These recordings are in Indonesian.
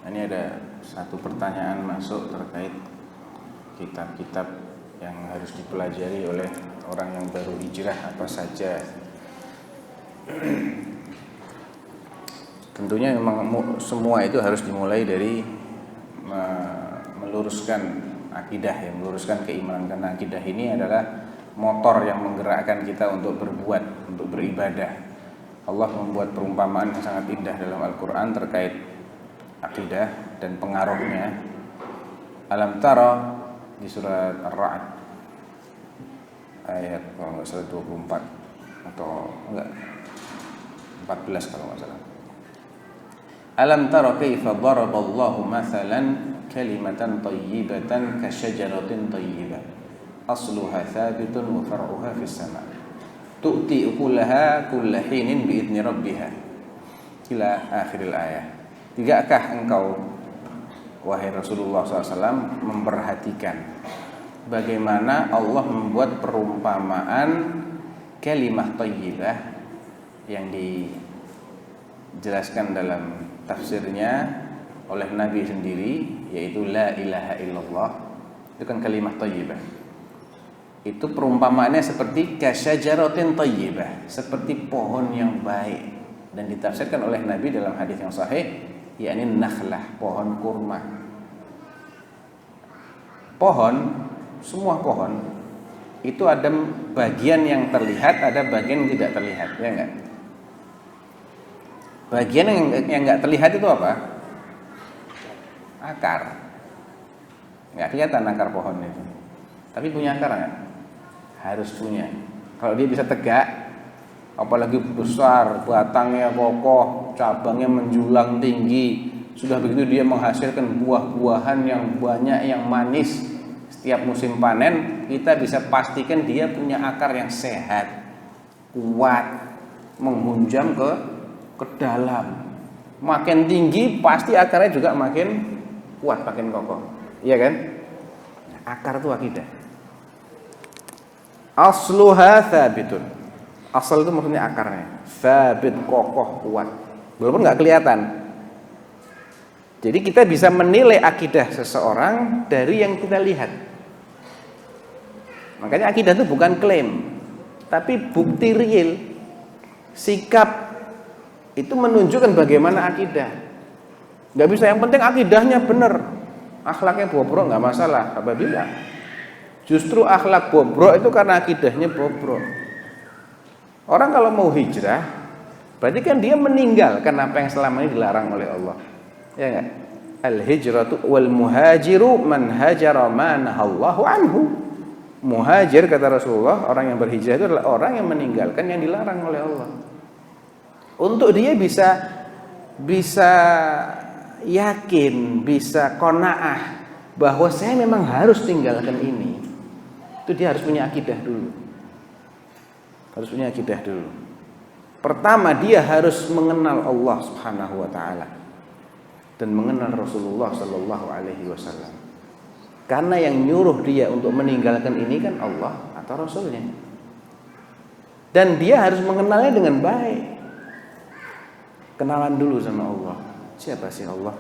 Ini ada satu pertanyaan masuk terkait kitab-kitab yang harus dipelajari oleh orang yang baru hijrah apa saja. Tentunya memang semua itu harus dimulai dari meluruskan akidah, ya, meluruskan keimanan, karena akidah ini adalah motor yang menggerakkan kita untuk berbuat, untuk beribadah. Allah membuat perumpamaan yang sangat indah dalam Al-Quran terkait akidah dan pengaruhnya. Alam tara di surat Ar-Ra'd ayat kalau nggak salah 24 atau enggak 14 kalau nggak salah. Alam tara kaifa daraballahu mathalan kalimatan thayyibatan kasyajaratin thayyibah asluha thabitun wa far'uha fis sama' tu'ti ukulaha kulla hinin bi'idni rabbiha ila akhiril ayat. Tidakkah engkau wahai Rasulullah SAW memperhatikan bagaimana Allah membuat perumpamaan kalimah thayyibah yang dijelaskan dalam tafsirnya oleh Nabi sendiri, yaitu la ilaha illallah. Itu kan kalimah thayyibah. Itu perumpamaannya seperti kasyajaratin thayyibah, seperti pohon yang baik, dan ditafsirkan oleh Nabi dalam hadis yang sahih, yakni nakhlah, pohon kurma. Pohon, semua pohon itu ada bagian yang terlihat, ada bagian yang tidak terlihat, ya enggak? Bagian yang enggak terlihat itu apa? Akar. Enggak kelihatan akar pohon itu. Tapi punya akar enggak? Harus punya. Kalau dia bisa tegak, apalagi besar, batangnya kokoh, cabangnya menjulang tinggi, sudah begitu dia menghasilkan buah-buahan yang banyak, yang manis. Setiap musim panen kita bisa pastikan dia punya akar yang sehat, kuat, menghunjam ke dalam. Makin tinggi pasti akarnya juga makin kuat, makin kokoh. Iya kan? Akar itu akidah. Asluha thabitun. Asal itu maksudnya akarnya. Thabit, kokoh, kuat. Walaupun enggak kelihatan. Jadi kita bisa menilai akidah seseorang dari yang kita lihat. Makanya akidah itu bukan klaim, tapi bukti real. Sikap itu menunjukkan bagaimana akidah. Gak bisa yang penting akidahnya benar, akhlaknya bobrok nggak masalah. Apabila justru akhlak bobrok itu karena akidahnya bobrok. Orang kalau mau hijrah, berarti kan dia meninggalkan apa yang selama ini dilarang oleh Allah. Ya enggak? Al-hijratu wal muhajiru man hajara ma nahallahu anhu. Muhajir kata Rasulullah, orang yang berhijrah itu adalah orang yang meninggalkan yang dilarang oleh Allah. Untuk dia bisa yakin, bisa qanaah bahwa saya memang harus tinggalkan ini. Itu dia harus punya akidah dulu. Harus punya akidah dulu. Pertama dia harus mengenal Allah Subhanahu wa taala dan mengenal Rasulullah sallallahu alaihi wasallam. Karena yang nyuruh dia untuk meninggalkan ini kan Allah atau Rasulnya. Dan dia harus mengenalnya dengan baik. Kenalan dulu sama Allah. Siapa sih Allah?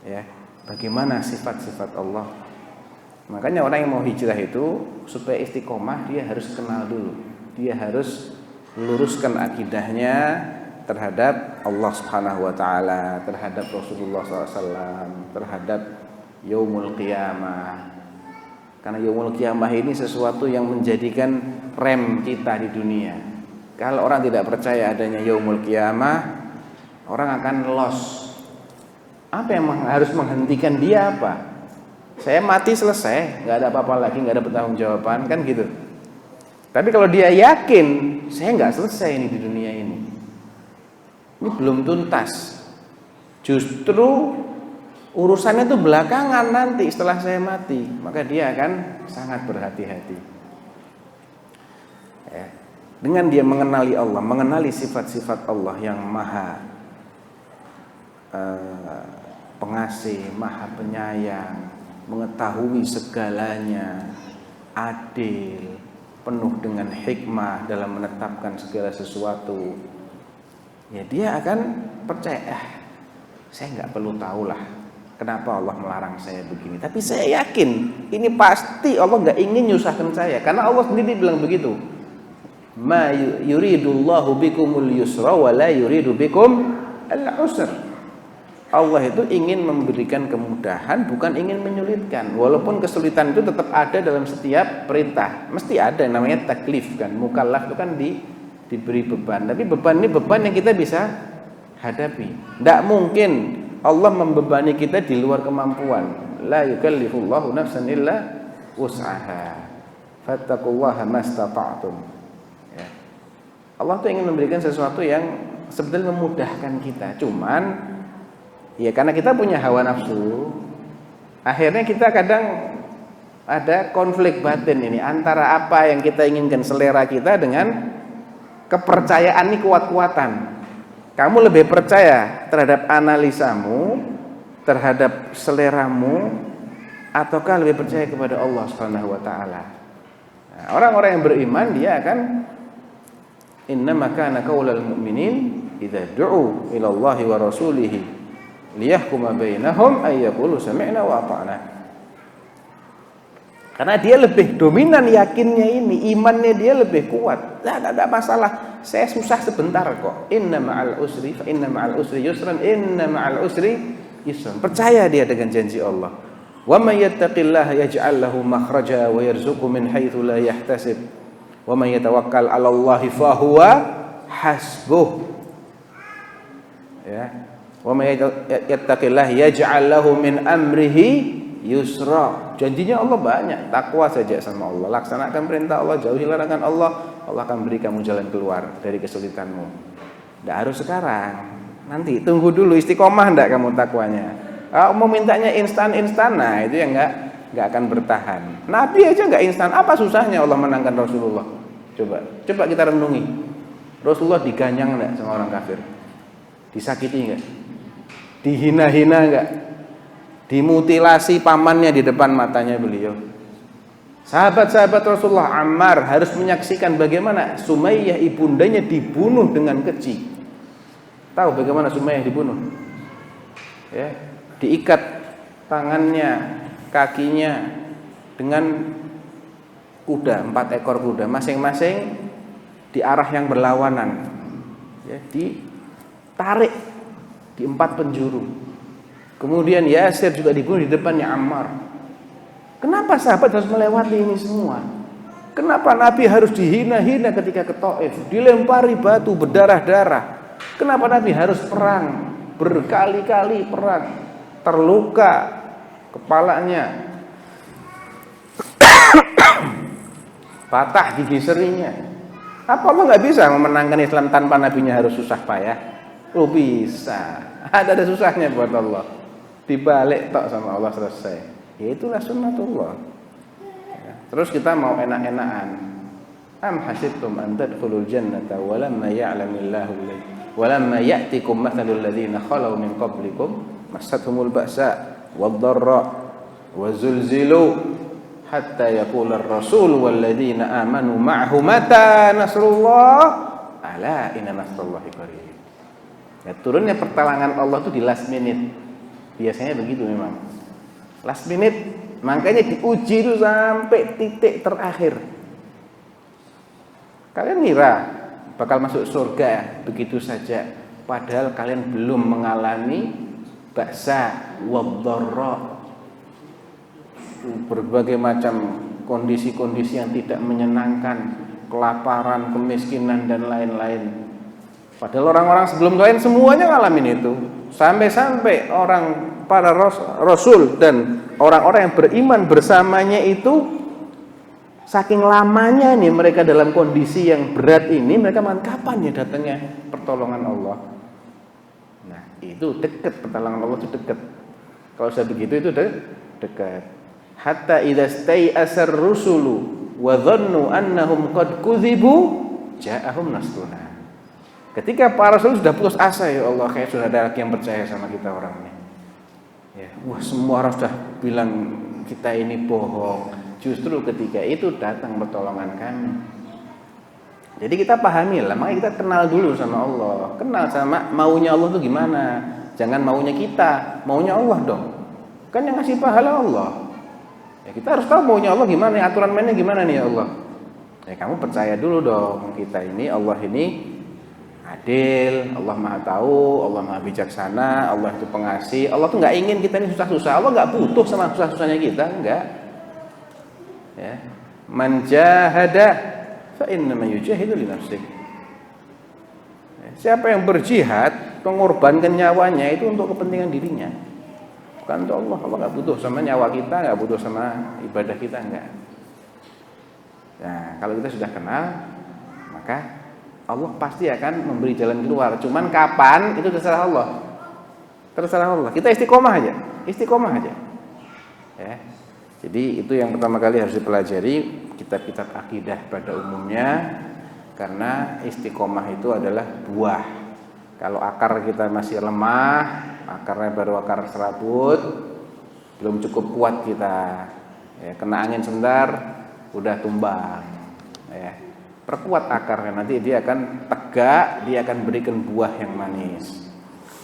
Ya, bagaimana sifat-sifat Allah? Makanya orang yang mau hijrah itu supaya istiqomah dia harus kenal dulu. Dia harus luruskan akidahnya terhadap Allah Subhanahu wa taala, terhadap Rasulullah SAW, terhadap Yaumul Qiyamah. Karena Yaumul Qiyamah ini sesuatu yang menjadikan rem kita di dunia. Kalau orang tidak percaya adanya Yaumul Qiyamah, orang akan lost. Apa yang harus menghentikan dia apa? Saya mati selesai, nggak ada apa-apa lagi, nggak ada pertanggungjawaban, kan gitu. Tapi kalau dia yakin, saya nggak selesai ini di dunia ini. Ini belum tuntas. Justru urusannya itu belakangan nanti setelah saya mati, maka dia akan sangat berhati-hati. Ya. Dengan dia mengenali Allah, mengenali sifat-sifat Allah yang maha pengasih, maha penyayang, mengetahui segalanya, adil, penuh dengan hikmah dalam menetapkan segala sesuatu, ya dia akan percaya, saya nggak perlu tahu lah kenapa Allah melarang saya begini. Tapi saya yakin ini pasti Allah nggak ingin nyusahkan saya, karena Allah sendiri bilang begitu. Ma yuridullahu bikumul yusra wa la yuridu bikum al-usr. Allah itu ingin memberikan kemudahan, bukan ingin menyulitkan. Walaupun kesulitan itu tetap ada dalam setiap perintah. Mesti ada yang namanya taklif kan. Mukallaf itu kan diberi beban. Tapi beban ini beban yang kita bisa hadapi. Tidak mungkin Allah membebani kita di luar kemampuan. La yukallifullahu nafsan illa wus'aha. Fattaqullaha mastata'tum. Allah tuh ingin memberikan sesuatu yang sebetulnya memudahkan kita. Cuman ya karena kita punya hawa nafsu, akhirnya kita kadang ada konflik batin ini antara apa yang kita inginkan, selera kita, dengan kepercayaan ini kuat-kuatan. Kamu lebih percaya terhadap analisamu, terhadap seleramu, ataukah lebih percaya kepada Allah Subhanahu wa taala? Nah, orang-orang yang beriman dia akan innama kana qaulal mu'minin idza du'u ila Allahi wa rasulih liyahkuma bainahum ay yaqulu sami'na wa ata'na. Karena dia lebih dominan yakinnya ini, imannya dia lebih kuat. Tidak ada masalah. Saya susah sebentar kok. Inna ma'al usri fa inna ma'al usri yusran, inna ma'al usri yusran. Percaya dia dengan janji Allah. Wa may yattaqillaha yaj'al lahu makhraja wa yarzuqhu min haitsu la yahtasib. Wa may yatawakkal 'ala Allahi fa huwa hasbuh. Ya. Wa may yattaqillaha yaj'al lahu min amrihi yusra. Janjinya Allah banyak. Takwa saja sama Allah, laksanakan perintah Allah, jauhi larangan Allah, Allah akan beri kamu jalan keluar dari kesulitanmu. Tidak harus sekarang, nanti tunggu dulu, istiqomah enggak kamu takwanya. Kalau mau mintanya instan-instan, nah itu yang enggak akan bertahan. Nabi aja enggak instan, apa susahnya Allah menangkan Rasulullah? Coba kita renungi. Rasulullah diganyang enggak sama orang kafir? Disakiti enggak? Dihina-hina enggak? Dimutilasi pamannya di depan matanya beliau. Sahabat-sahabat Rasulullah, Ammar harus menyaksikan bagaimana Sumayyah ibundanya dibunuh dengan keji. Tahu bagaimana Sumayyah dibunuh? Ya, diikat tangannya, kakinya dengan kuda, 4 ekor kuda, masing-masing di arah yang berlawanan. Ya, ditarik di 4 penjuru. Kemudian Yasir juga dibunuh di depannya Ammar. Kenapa sahabat harus melewati ini semua? Kenapa Nabi harus dihina-hina ketika ke Taif, dilempari batu berdarah-darah? Kenapa Nabi harus perang, berkali-kali perang, terluka kepalanya, patah gigi serinya? Apa Allah nggak bisa memenangkan Islam tanpa nabinya harus susah payah? Oh bisa, ada susahnya buat Allah. Dibalik tok sama Allah selesai. Ya itulah sunnatullah. Ya. Terus kita mau enak-enakan. Am hasibtum an tadkhulul jannata walamma ya'lamillahu walamma ya'tikum mathalul ladzina khalau min qablikum massathumul ba'sa wad-dharra wazulzilu hatta yaqula ar-rasul wal ladzina amanu ma'ahu mata nasrullah ala inna nasrullahi qarib. Ya, turunnya pertolongan Allah itu di last minute. Biasanya begitu memang. Last minute, makanya diuji itu sampai titik terakhir. Kalian ngira bakal masuk surga begitu saja, padahal kalian belum mengalami ba'sa wadh-dharra, berbagai macam kondisi-kondisi yang tidak menyenangkan, kelaparan, kemiskinan dan lain-lain. Padahal orang-orang sebelum kalian semuanya ngalamin itu. Sampai-sampai para rasul dan orang-orang yang beriman bersamanya itu saking lamanya nih mereka dalam kondisi yang berat ini, mereka kapan ya datangnya pertolongan Allah. Nah, itu dekat, pertolongan Allah itu dekat. Kalau sudah begitu itu dekat. Hatta idza stai'asar rusulu wa dhannu annahum qad kudzibu ja'ahum nasruna. Ketika para rasul sudah putus asa, ya Allah, kayak sudah ada lagi yang percaya sama kita orang ini. Ya, wah, semua orang sudah bilang kita ini bohong. Justru ketika itu datang pertolongan kami. Jadi kita pahami lah, makanya kita kenal dulu sama Allah, kenal sama maunya Allah itu gimana. Jangan maunya kita, maunya Allah dong. Kan yang ngasih pahala Allah. Ya, kita harus tahu maunya Allah gimana, aturan mainnya gimana nih ya Allah. Ya kamu percaya dulu dong, kita ini Allah ini adil, Allah Maha tahu, Allah Maha bijaksana, Allah itu pengasih. Allah tuh nggak ingin kita ini susah-susah. Allah nggak butuh sama susah-susahnya kita, enggak. Ya. Man jahada fa innama yujahidu li nafsihi. Siapa yang berjihad, mengorbankan nyawanya itu untuk kepentingan dirinya, bukan untuk Allah. Allah nggak butuh sama nyawa kita, nggak butuh sama ibadah kita, enggak. Nah, kalau kita sudah kenal, maka Allah pasti akan memberi jalan keluar. Cuman kapan itu terserah Allah. Terserah Allah. Kita istiqomah aja, istiqomah aja. Ya. Jadi itu yang pertama kali harus dipelajari kitab-kitab akidah pada umumnya. Karena istiqomah itu adalah buah. Kalau akar kita masih lemah, akarnya baru akar serabut, belum cukup kuat kita. Ya, kena angin sebentar, udah tumbang. Ya, perkuat akarnya, nanti dia akan tegak, dia akan berikan buah yang manis.